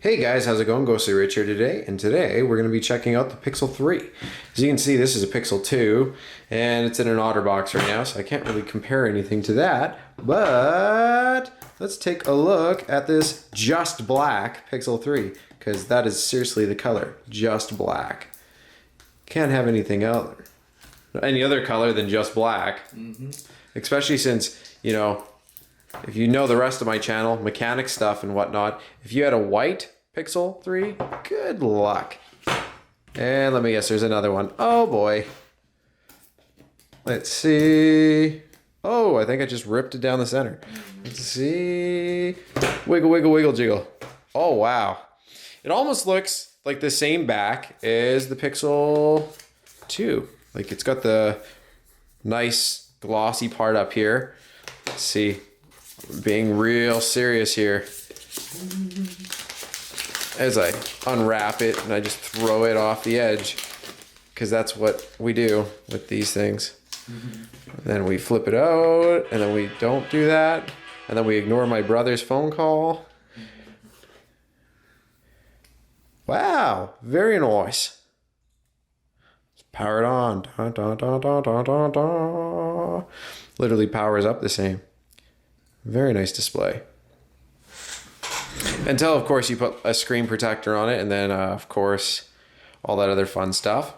Hey guys, how's it going? Ghostly Rich here today, and today we're going to be checking out the Pixel 3. As you can see, this is a Pixel 2, and it's in an OtterBox right now, so I can't really compare anything to that, but let's take a look at this just black Pixel 3, because that is seriously the color, just black. Can't have any other color than just black, especially since, if you know the rest of my channel, mechanic stuff and whatnot, if you had a white Pixel 3, good luck. And let me guess, there's another one. Oh boy. Let's see. Oh, I think I just ripped it down the center. Let's see. Wiggle, wiggle, wiggle, jiggle. Oh, wow. It almost looks like the same back as the Pixel 2. Like it's got the nice glossy part up here. Let's see. Being real serious here as I unwrap it and I just throw it off the edge, because that's what we do with these things. Then we flip it out, and then we don't do that, and then we ignore my brother's phone call. Wow, very nice. Let's power it on. Dun, dun, dun, dun, dun, dun, dun. Literally powers up the same. Very nice display. Until, of course, you put a screen protector on it, and then, of course, all that other fun stuff.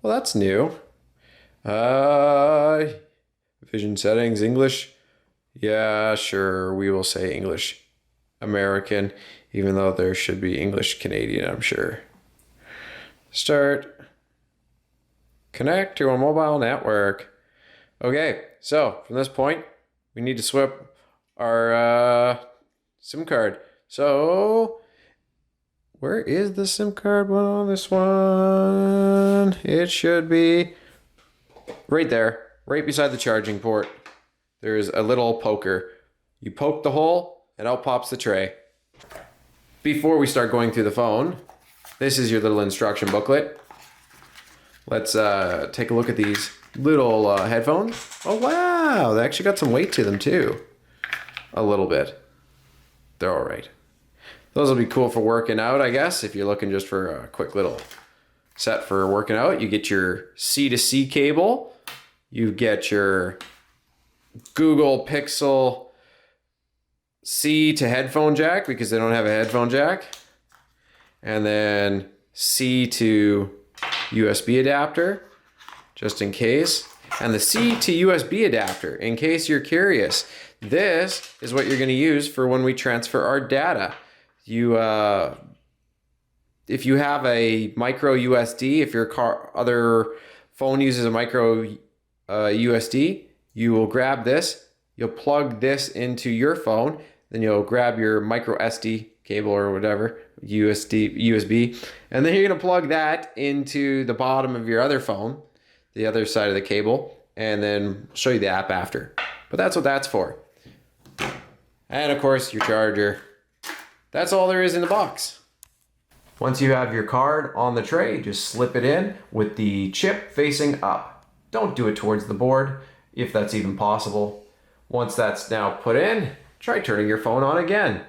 Well, that's new. Vision settings, English. Yeah, sure, we will say English American, even though there should be English Canadian, I'm sure. Start. Connect to a mobile network. Okay, so from this point, we need to swap our SIM card. So, where is the SIM card one on this one? It should be right there, right beside the charging port. There's a little poker. You poke the hole, and out pops the tray. Before we start going through the phone, this is your little instruction booklet. Let's take a look at these little headphones. Oh wow, they actually got some weight to them too. A little bit. They're all right. Those will be cool for working out, I guess. If you're looking just for a quick little set for working out, you get your C to C cable. You get your Google Pixel C to headphone jack, because they don't have a headphone jack. And then C to USB adapter, just in case. And the C to USB adapter, in case you're curious. This is what you're going to use for when we transfer our data. You, if you have a micro USD, if your other phone uses a micro USD, you will grab this. You'll plug this into your phone. Then you'll grab your micro SD cable or whatever, USB, and then you're going to plug that into the bottom of your other phone, the other side of the cable, and then I'll show you the app after. But that's what that's for. And of course, your charger. That's all there is in the box. Once you have your card on the tray, just slip it in with the chip facing up. Don't do it towards the board, if that's even possible. Once that's now put in, try turning your phone on again.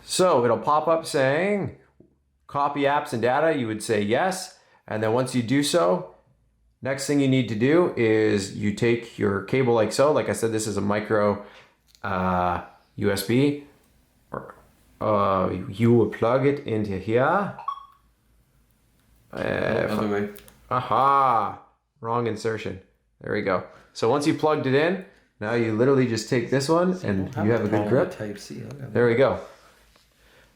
So it'll pop up saying, copy apps and data. You would say yes. And then once you do so, next thing you need to do is you take your cable like so. Like I said, this is a micro USB. You will plug it into here. Other way. Aha! Wrong insertion. There we go. So once you plugged it in, now you literally just take this one and you have a good grip. Type C. There we go.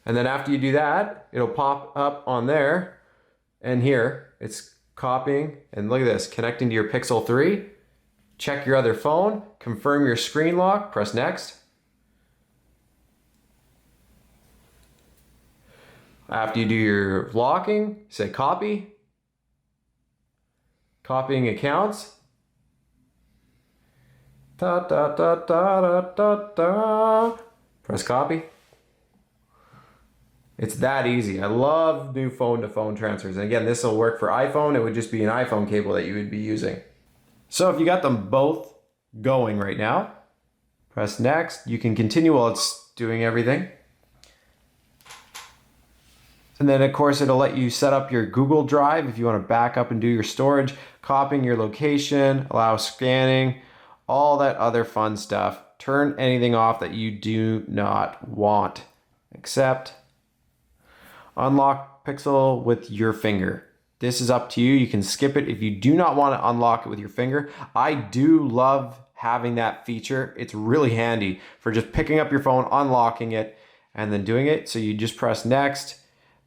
And then after you do that, it'll pop up on there and here. It's copying, and look at this, connecting to your Pixel 3. Check your other phone, confirm your screen lock, press next. After you do your locking, say copy. Copying accounts. Da, da, da, da, da, da, da. Press copy. It's that easy. I love new phone-to-phone transfers. And again, this will work for iPhone. It would just be an iPhone cable that you would be using. So if you got them both going right now, press next. You can continue while it's doing everything. And then of course it'll let you set up your Google Drive if you want to back up and do your storage, copying your location, allow scanning, all that other fun stuff. Turn anything off that you do not want, except unlock Pixel with your finger. This is up to you. You can skip it if you do not want to unlock it with your finger. I do love having that feature. It's really handy for just picking up your phone, unlocking it, and then doing it. So you just press next.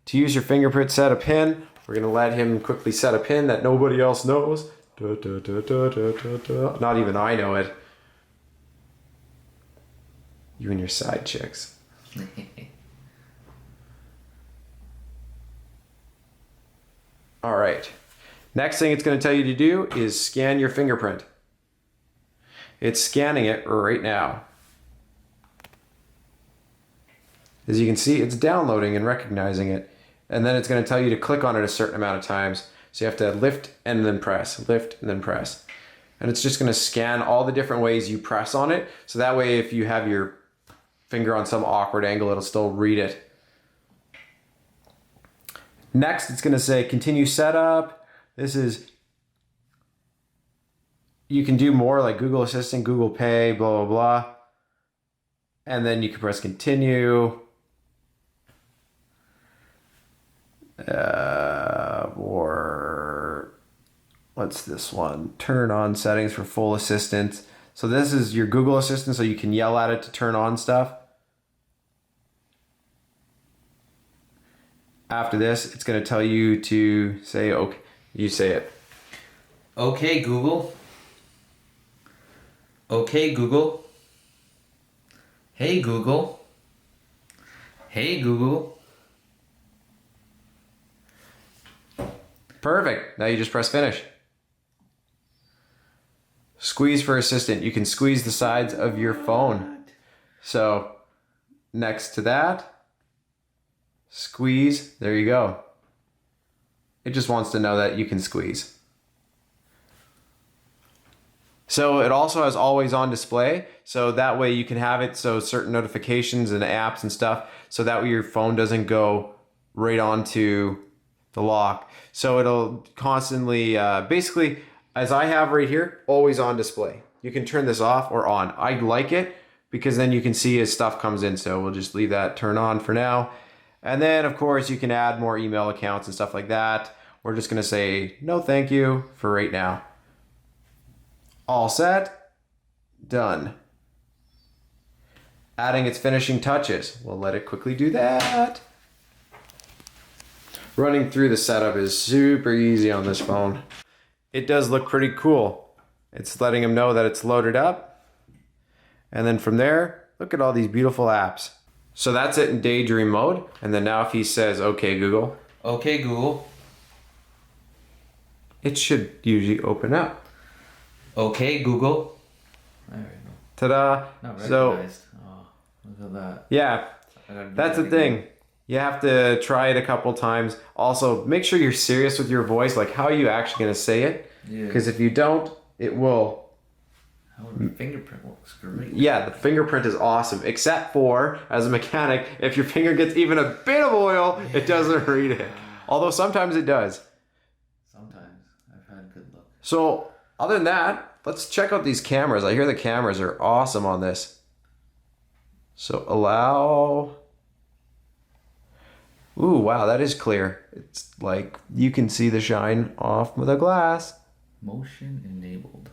To use your fingerprint, set a pin. We're gonna let him quickly set a pin that nobody else knows. Not even I know it. You and your side chicks. All right. Next thing it's going to tell you to do is scan your fingerprint. It's scanning it right now. As you can see, it's downloading and recognizing it. And then it's going to tell you to click on it a certain amount of times. So you have to lift and then press, lift and then press. And it's just going to scan all the different ways you press on it. So that way, if you have your finger on some awkward angle, it'll still read it. Next, it's going to say continue setup. This is, you can do more like Google Assistant, Google Pay, blah, blah, blah. And then you can press continue. Or what's this one? Turn on settings for full assistant. So this is your Google Assistant, so you can yell at it to turn on stuff. After this, it's going to tell you to say, okay, you say it. Okay, Google. Okay, Google. Hey, Google. Hey, Google. Perfect. Now you just press finish. Squeeze for assistant. You can squeeze the sides of your phone. So next to that, squeeze. There you go. It just wants to know that you can squeeze. So it also has always on display. So that way you can have it so certain notifications and apps and stuff. So that way your phone doesn't go right onto the lock. So it'll constantly, basically, as I have right here, always on display. You can turn this off or on. I like it because then you can see as stuff comes in. So we'll just leave that turn on for now. And then of course you can add more email accounts and stuff like that. We're just gonna say no thank you for right now. All set, done. Adding its finishing touches. We'll let it quickly do that. Running through the setup is super easy on this phone. It does look pretty cool. It's letting him know that it's loaded up. And then from there, look at all these beautiful apps. So that's it in daydream mode. And then now if he says, okay, Google. Okay, Google. It should usually open up. Okay, Google. There we go. Ta-da. Not So, recognized. Oh, look at that. yeah, I gotta do that's that the again. thing. You have to try it a couple times. Also, make sure you're serious with your voice. Like, how are you actually going to say it? Yeah. Because if you don't, it will. How the fingerprint works great. Yeah, the fingerprint is awesome. Except for, as a mechanic, if your finger gets even a bit of oil, it doesn't read it. Although sometimes it does. Sometimes I've had good luck. So, other than that, let's check out these cameras. I hear the cameras are awesome on this. So, allow... Ooh, wow, that is clear. It's like you can see the shine off the glass. Motion enabled.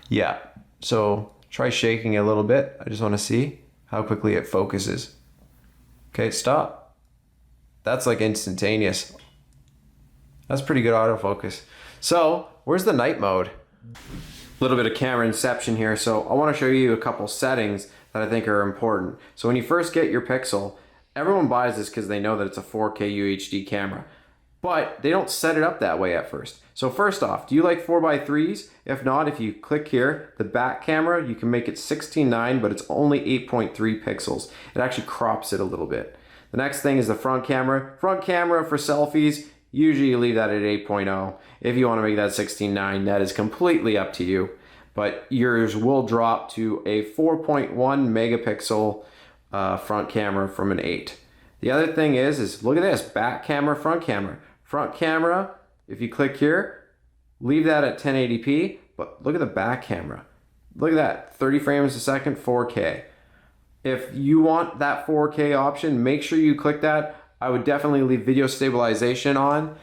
Yeah, so try shaking it a little bit. I just want to see how quickly it focuses. Okay, stop. That's like instantaneous. That's pretty good autofocus. So, where's the night mode? A little bit of camera inception here. So I want to show you a couple settings that I think are important. So when you first get your Pixel, everyone buys this because they know that it's a 4K UHD camera, but they don't set it up that way at first. So first off, do you like 4x3s? If not, if you click here, the back camera, you can make it 16:9, but it's only 8.3 pixels. It actually crops it a little bit. The next thing is the front camera. Front camera for selfies, usually you leave that at 8.0. If you want to make that 16:9, that is completely up to you. But yours will drop to a 4.1 megapixel front camera from an 8. The other thing is look at this, back camera, front camera. Front camera, if you click here, leave that at 1080p, but look at the back camera. Look at that, 30 frames a second, 4K. If you want that 4K option, make sure you click that. I would definitely leave video stabilization on.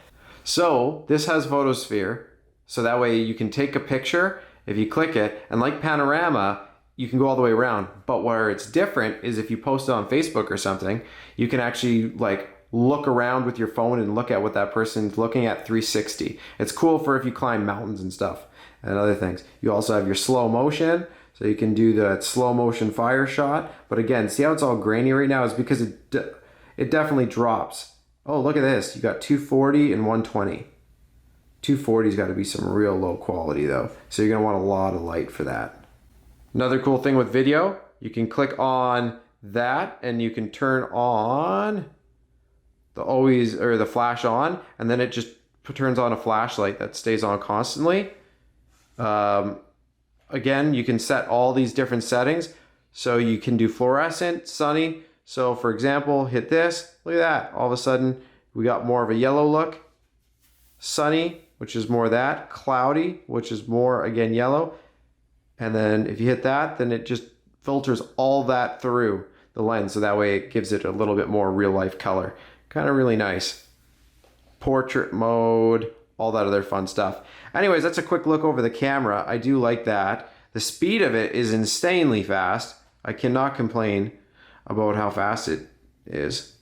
So this has photosphere, so that way you can take a picture if you click it, and like panorama, you can go all the way around. But where it's different is if you post it on Facebook or something, you can actually like look around with your phone and look at what that person's looking at 360. It's cool for if you climb mountains and stuff and other things. You also have your slow motion, so you can do the slow motion fire shot. But again, see how it's all grainy right now? Is because it definitely drops. Oh, look at this. You got 240 and 120. 240's got to be some real low quality though. So you're going to want a lot of light for that. Another cool thing with video, you can click on that and you can turn on the flash on, and then it just turns on a flashlight that stays on constantly. Again, you can set all these different settings. So you can do fluorescent, sunny. So for example, hit this, look at that. All of a sudden we got more of a yellow look. Sunny, which is more that. Cloudy, which is more, again, yellow. And then if you hit that, then it just filters all that through the lens. So that way it gives it a little bit more real life color. Kind of really nice. Portrait mode, all that other fun stuff. Anyways, that's a quick look over the camera. I do like that. The speed of it is insanely fast. I cannot complain about how fast it is.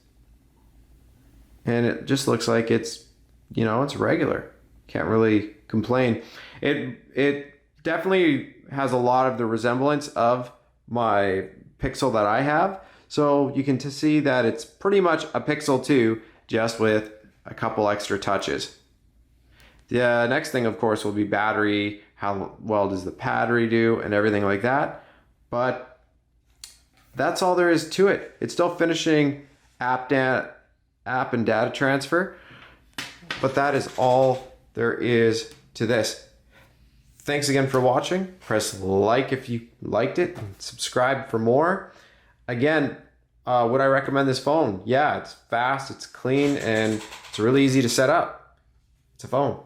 And it just looks like it's, it's regular. Can't really complain. It definitely has a lot of the resemblance of my Pixel that I have. So you can see that it's pretty much a Pixel 2, just with a couple extra touches. The next thing, of course, will be battery. How well does the battery do and everything like that. But that's all there is to it. It's still finishing app and data transfer. But that is all there is to this. Thanks again for watching. Press like if you liked it, and subscribe for more. Again, would I recommend this phone? Yeah, it's fast, it's clean, and it's really easy to set up. It's a phone.